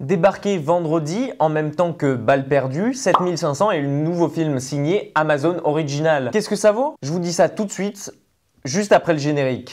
Débarqué vendredi, en même temps que Balles perdues, 7500 est le nouveau film signé Amazon Original. Qu'est-ce que ça vaut? Je vous dis ça tout de suite, juste après le générique.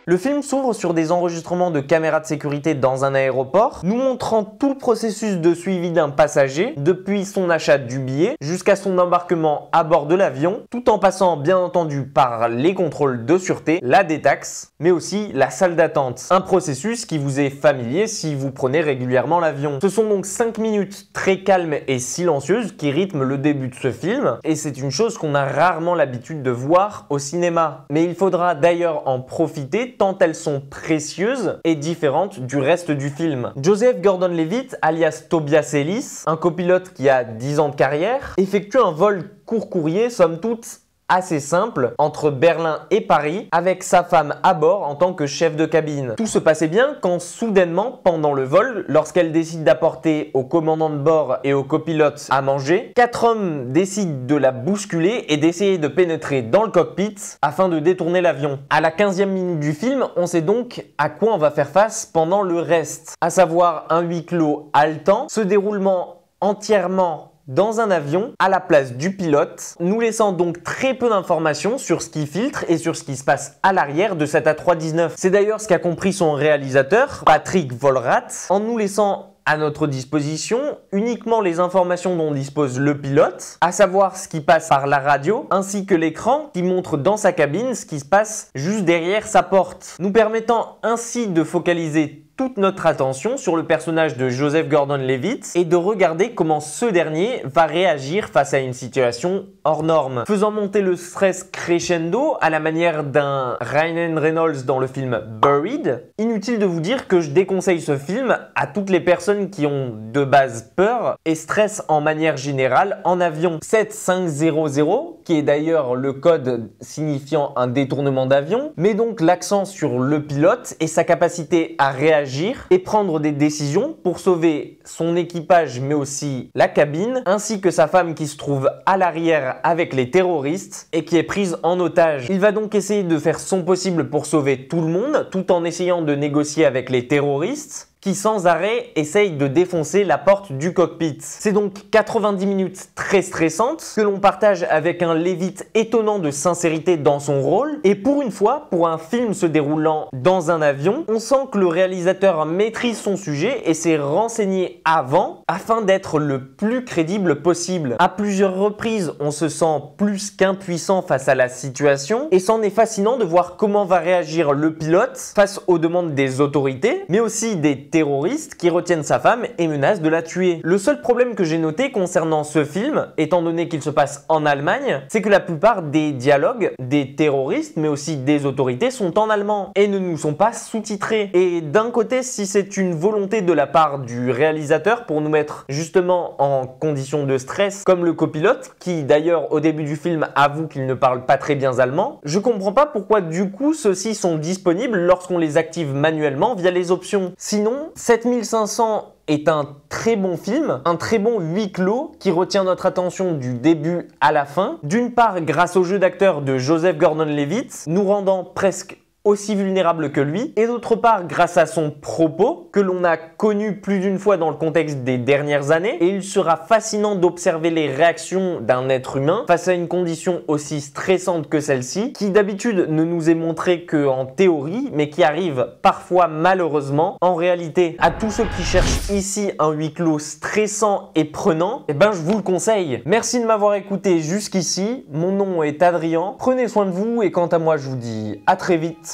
Le film s'ouvre sur des enregistrements de caméras de sécurité dans un aéroport, nous montrant tout le processus de suivi d'un passager, depuis son achat du billet jusqu'à son embarquement à bord de l'avion, tout en passant bien entendu par les contrôles de sûreté, la détaxe, mais aussi la salle d'attente. Un processus qui vous est familier si vous prenez régulièrement l'avion. Ce sont donc 5 minutes très calmes et silencieuses qui rythment le début de ce film, et c'est une chose qu'on a rarement l'habitude de voir au cinéma. Mais il faudra d'ailleurs en profiter tant elles sont précieuses et différentes du reste du film. Joseph Gordon-Levitt, alias Tobias Ellis, un copilote qui a 10 ans de carrière, effectue un vol court-courrier, somme toute assez simple, entre Berlin et Paris, avec sa femme à bord en tant que chef de cabine. Tout se passait bien quand soudainement, pendant le vol, lorsqu'elle décide d'apporter au commandant de bord et au copilote à manger, 4 hommes décident de la bousculer et d'essayer de pénétrer dans le cockpit afin de détourner l'avion. À la 15e minute du film, on sait donc à quoi on va faire face pendant le reste, à savoir un huis clos haletant, ce déroulement entièrement dans un avion à la place du pilote, nous laissant donc très peu d'informations sur ce qui filtre et sur ce qui se passe à l'arrière de cet A319. C'est d'ailleurs ce qu'a compris son réalisateur, Patrick Vollrath, en nous laissant à notre disposition uniquement les informations dont dispose le pilote, à savoir ce qui passe par la radio, ainsi que l'écran qui montre dans sa cabine ce qui se passe juste derrière sa porte, nous permettant ainsi de focaliser toute notre attention sur le personnage de Joseph Gordon-Levitt et de regarder comment ce dernier va réagir face à une situation hors norme, faisant monter le stress crescendo à la manière d'un Ryan Reynolds dans le film Buried. Inutile de vous dire que je déconseille ce film à toutes les personnes qui ont de base peur et stress en manière générale en avion. 7500, qui est d'ailleurs le code signifiant un détournement d'avion, met donc l'accent sur le pilote et sa capacité à réagir et prendre des décisions pour sauver son équipage mais aussi la cabine, ainsi que sa femme qui se trouve à l'arrière avec les terroristes et qui est prise en otage. Il va donc essayer de faire son possible pour sauver tout le monde tout en essayant de négocier avec les terroristes qui sans arrêt essaye de défoncer la porte du cockpit. C'est donc 90 minutes très stressantes que l'on partage avec un Levitt étonnant de sincérité dans son rôle, et pour une fois, pour un film se déroulant dans un avion, on sent que le réalisateur maîtrise son sujet et s'est renseigné avant afin d'être le plus crédible possible. À plusieurs reprises, on se sent plus qu'impuissant face à la situation et c'en est fascinant de voir comment va réagir le pilote face aux demandes des autorités, mais aussi des terroristes qui retiennent sa femme et menacent de la tuer. Le seul problème que j'ai noté concernant ce film, étant donné qu'il se passe en Allemagne, c'est que la plupart des dialogues des terroristes mais aussi des autorités sont en allemand et ne nous sont pas sous-titrés. Et d'un côté, si c'est une volonté de la part du réalisateur pour nous mettre justement en condition de stress, comme le copilote, qui d'ailleurs au début du film avoue qu'il ne parle pas très bien allemand, je comprends pas pourquoi du coup ceux-ci sont disponibles lorsqu'on les active manuellement via les options. Sinon, 7500 est un très bon film, un très bon huis clos qui retient notre attention du début à la fin. D'une part grâce au jeu d'acteur de Joseph Gordon-Levitt, nous rendant presque aussi vulnérable que lui, et d'autre part grâce à son propos que l'on a connu plus d'une fois dans le contexte des dernières années, et il sera fascinant d'observer les réactions d'un être humain face à une condition aussi stressante que celle-ci, qui d'habitude ne nous est montrée qu'en théorie, mais qui arrive parfois malheureusement en réalité. À tous ceux qui cherchent ici un huis clos stressant et prenant, eh ben je vous le conseille. Merci de m'avoir écouté jusqu'ici, mon nom est Adrien, prenez soin de vous et quant à moi je vous dis à très vite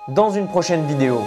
dans une prochaine vidéo.